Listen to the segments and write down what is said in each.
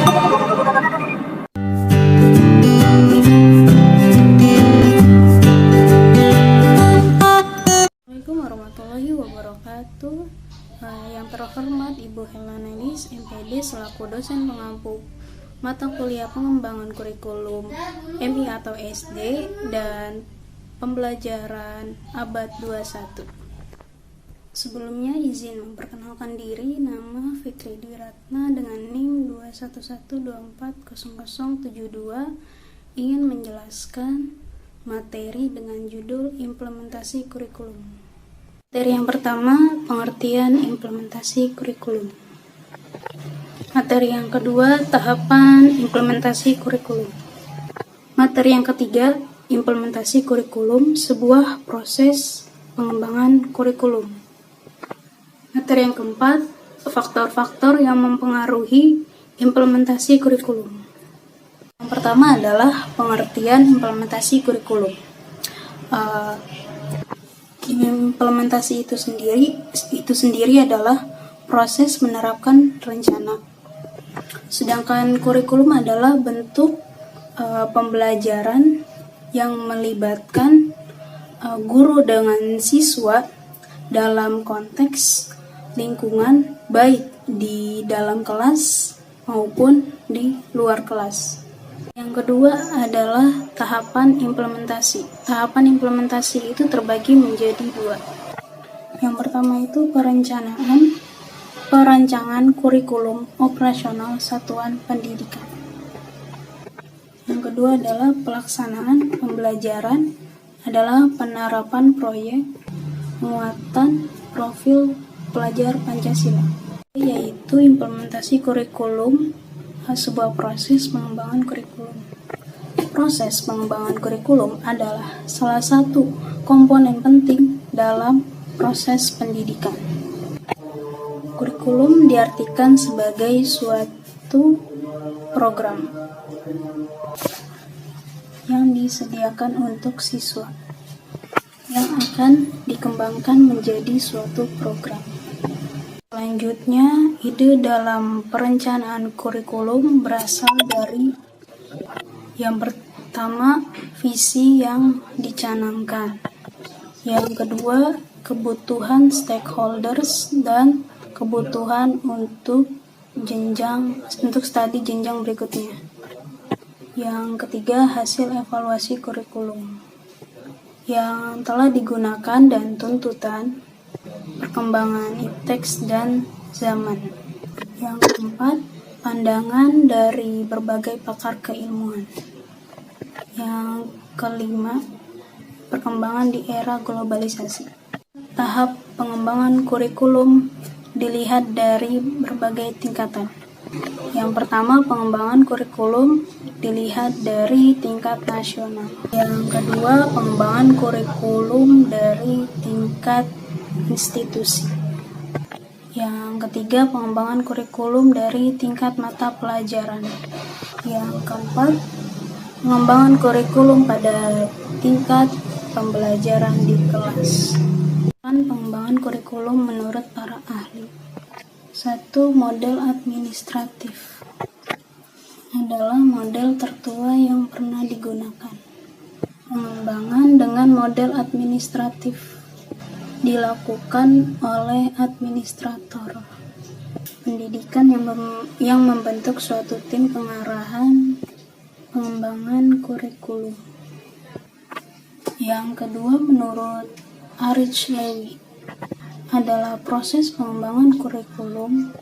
Assalamualaikum warahmatullahi wabarakatuh. Yang terhormat Ibu Helanelis MPD selaku dosen pengampu mata kuliah pengembangan kurikulum MI atau SD dan pembelajaran abad 21. Sebelumnya izin memperkenalkan diri, nama Fitri Dwi Ratna dengan NIM 211240072, ingin menjelaskan materi dengan judul implementasi kurikulum. Materi yang pertama, pengertian implementasi kurikulum. Materi yang kedua, tahapan implementasi kurikulum. Materi yang ketiga, implementasi kurikulum, sebuah proses pengembangan kurikulum. Materi yang keempat, faktor-faktor yang mempengaruhi implementasi kurikulum. Yang pertama adalah pengertian implementasi kurikulum. Implementasi itu sendiri adalah proses menerapkan rencana. Sedangkan kurikulum adalah bentuk pembelajaran yang melibatkan guru dengan siswa dalam konteks lingkungan, baik di dalam kelas maupun di luar kelas. Yang kedua adalah tahapan implementasi. Tahapan implementasi itu terbagi menjadi dua. Yang pertama itu perancangan kurikulum operasional satuan pendidikan. Yang kedua adalah pelaksanaan pembelajaran adalah penerapan proyek penguatan profil pelajar Pancasila, yaitu implementasi kurikulum, sebuah proses pengembangan kurikulum. Proses pengembangan kurikulum adalah salah satu komponen penting dalam proses pendidikan. Kurikulum diartikan sebagai suatu program yang disediakan untuk siswa yang akan dikembangkan menjadi suatu program. Selanjutnya, ide dalam perencanaan kurikulum berasal dari yang pertama, visi yang dicanangkan. Yang kedua, kebutuhan stakeholders dan kebutuhan untuk studi jenjang berikutnya. Yang ketiga, hasil evaluasi kurikulum yang telah digunakan dan tuntutan perkembangan teks dan zaman. Yang keempat, pandangan dari berbagai pakar keilmuan. Yang kelima, perkembangan di era globalisasi. Tahap pengembangan kurikulum dilihat dari berbagai tingkatan. Yang pertama, pengembangan kurikulum dilihat dari tingkat nasional. Yang kedua, pengembangan kurikulum dari tingkat institusi. Yang ketiga, pengembangan kurikulum dari tingkat mata pelajaran. Yang keempat, pengembangan kurikulum pada tingkat pembelajaran di kelas. Pengembangan kurikulum menurut para ahli. 1. Model administratif adalah model tertua yang pernah digunakan. Pengembangan dengan model administratif dilakukan oleh administrator pendidikan yang membentuk suatu tim pengarahan pengembangan kurikulum. Yang kedua, menurut Arich Lewy, adalah proses pengembangan kurikulum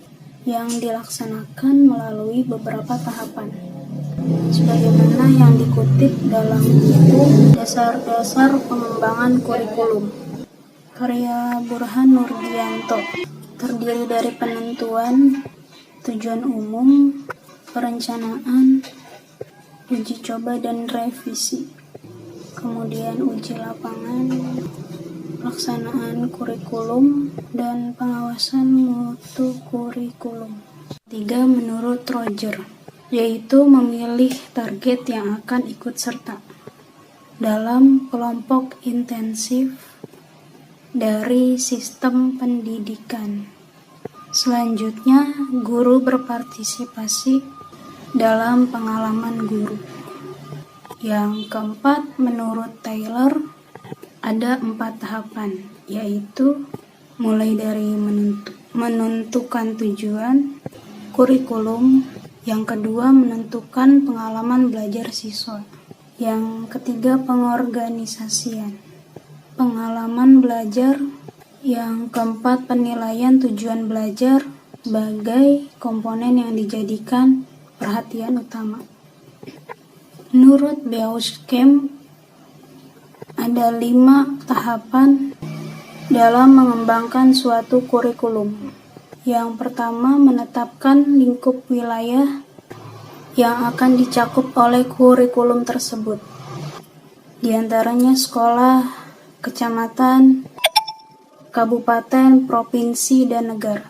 yang dilaksanakan melalui beberapa tahapan, sebagaimana yang dikutip dalam buku Dasar-Dasar Pengembangan Kurikulum karya Burhan Nurdianto. Terdiri dari penentuan tujuan umum, perencanaan, uji coba dan revisi, kemudian uji lapangan, pelaksanaan kurikulum, dan pengawasan mutu kurikulum. 3. Menurut Roger, yaitu memilih target yang akan ikut serta dalam kelompok intensif dari sistem pendidikan. Selanjutnya, guru berpartisipasi dalam pengalaman guru. Yang keempat, menurut Taylor, ada 4 tahapan, yaitu mulai dari menentukan tujuan, kurikulum, yang kedua menentukan pengalaman belajar siswa, yang ketiga pengorganisasian, pengalaman belajar, yang keempat penilaian tujuan belajar sebagai komponen yang dijadikan perhatian utama. Menurut Beauchamp, ada 5 tahapan dalam mengembangkan suatu kurikulum. Yang pertama, menetapkan lingkup wilayah yang akan dicakup oleh kurikulum tersebut. Di antaranya sekolah, kecamatan, kabupaten, provinsi, dan negara.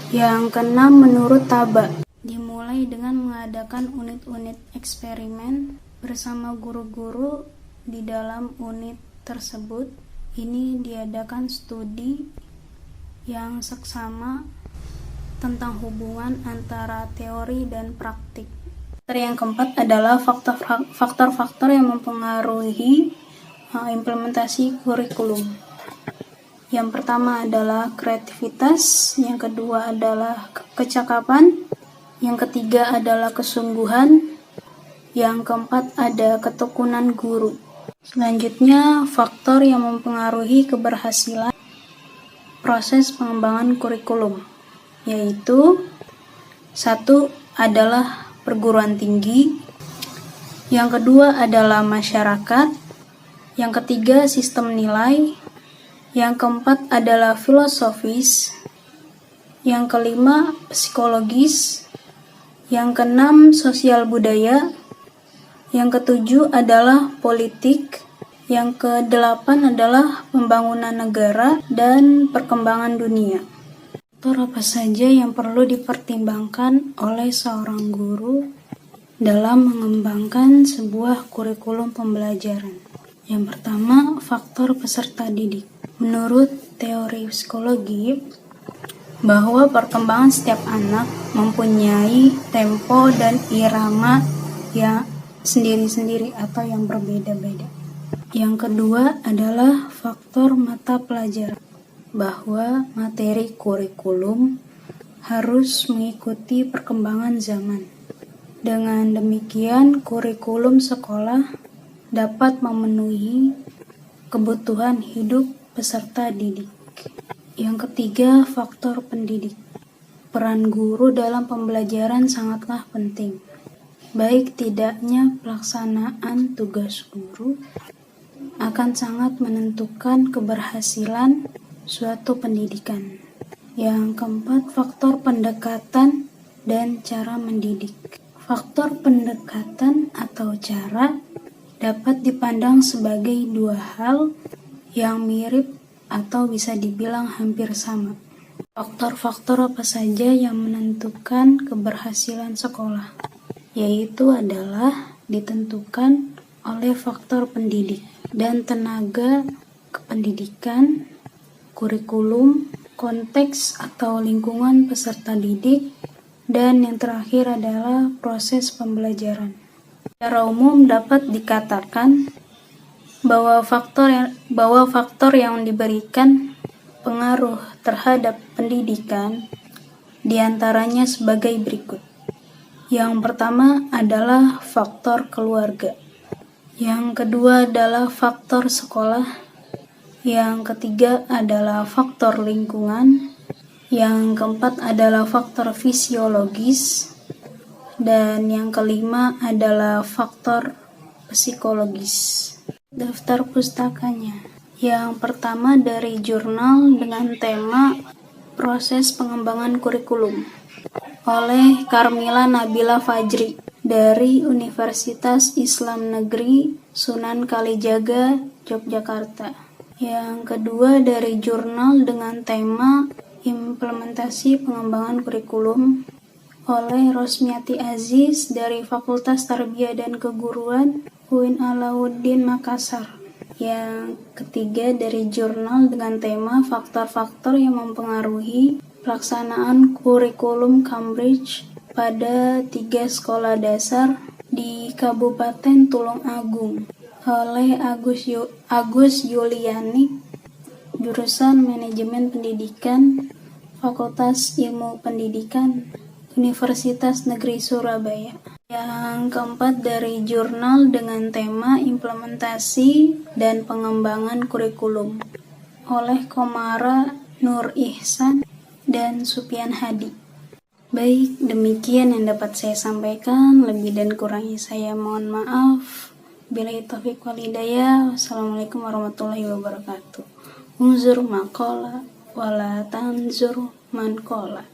Yang keenam, menurut Taba, dimulai dengan mengadakan unit-unit eksperimen bersama guru-guru di dalam unit tersebut. Ini diadakan studi yang seksama tentang hubungan antara teori dan praktik. Yang keempat adalah faktor-faktor yang mempengaruhi implementasi kurikulum. Yang pertama adalah kreativitas, yang kedua adalah kecakapan, yang ketiga adalah kesungguhan, yang keempat ada ketekunan guru. Selanjutnya, faktor yang mempengaruhi keberhasilan proses pengembangan kurikulum, yaitu 1 adalah perguruan tinggi, yang kedua adalah masyarakat, yang ketiga sistem nilai, yang keempat adalah filosofis, yang kelima psikologis, yang keenam sosial budaya, yang ketujuh adalah politik, yang kedelapan adalah pembangunan negara dan perkembangan dunia. Faktor apa saja yang perlu dipertimbangkan oleh seorang guru dalam mengembangkan sebuah kurikulum pembelajaran? Yang pertama, faktor peserta didik. Menurut teori psikologi, bahwa perkembangan setiap anak mempunyai tempo dan irama yang sendiri-sendiri atau yang berbeda-beda. Yang kedua adalah faktor mata pelajaran, bahwa materi kurikulum harus mengikuti perkembangan zaman. Dengan demikian, kurikulum sekolah dapat memenuhi kebutuhan hidup peserta didik. Yang ketiga, faktor pendidik. Peran guru dalam pembelajaran sangatlah penting. Baik tidaknya pelaksanaan tugas guru akan sangat menentukan keberhasilan suatu pendidikan. Yang keempat, faktor pendekatan dan cara mendidik. Faktor pendekatan atau cara dapat dipandang sebagai 2 hal yang mirip atau bisa dibilang hampir sama. Faktor-faktor apa saja yang menentukan keberhasilan sekolah? Yaitu adalah ditentukan oleh faktor pendidik dan tenaga kependidikan, kurikulum, konteks atau lingkungan peserta didik, dan yang terakhir adalah proses pembelajaran. Secara umum dapat dikatakan bahwa faktor yang diberikan pengaruh terhadap pendidikan diantaranya sebagai berikut. Yang pertama adalah faktor keluarga. Yang kedua adalah faktor sekolah. Yang ketiga adalah faktor lingkungan. Yang keempat adalah faktor fisiologis. Dan yang kelima adalah faktor psikologis. Daftar pustakanya. Yang pertama dari jurnal dengan tema Proses Pengembangan Kurikulum oleh Karmila Nabila Fajri dari Universitas Islam Negeri Sunan Kalijaga, Yogyakarta. Yang kedua dari jurnal dengan tema Implementasi Pengembangan Kurikulum oleh Rosmiati Aziz dari Fakultas Tarbiyah dan Keguruan UIN Alauddin Makassar. Yang ketiga dari jurnal dengan tema faktor-faktor yang mempengaruhi pelaksanaan kurikulum Cambridge pada 3 sekolah dasar di Kabupaten Tulungagung oleh Agus Yulianik, jurusan Manajemen Pendidikan, Fakultas Ilmu Pendidikan, Universitas Negeri Surabaya. Yang keempat dari jurnal dengan tema Implementasi dan Pengembangan Kurikulum oleh Komara Nur Ihsan dan Supian Hadi. Baik, demikian yang dapat saya sampaikan. Lebih dan kurangnya saya mohon maaf. Billahi taufiq wal hidayah. Wassalamualaikum warahmatullahi wabarakatuh. Unzur maqala wala tanzur man qala.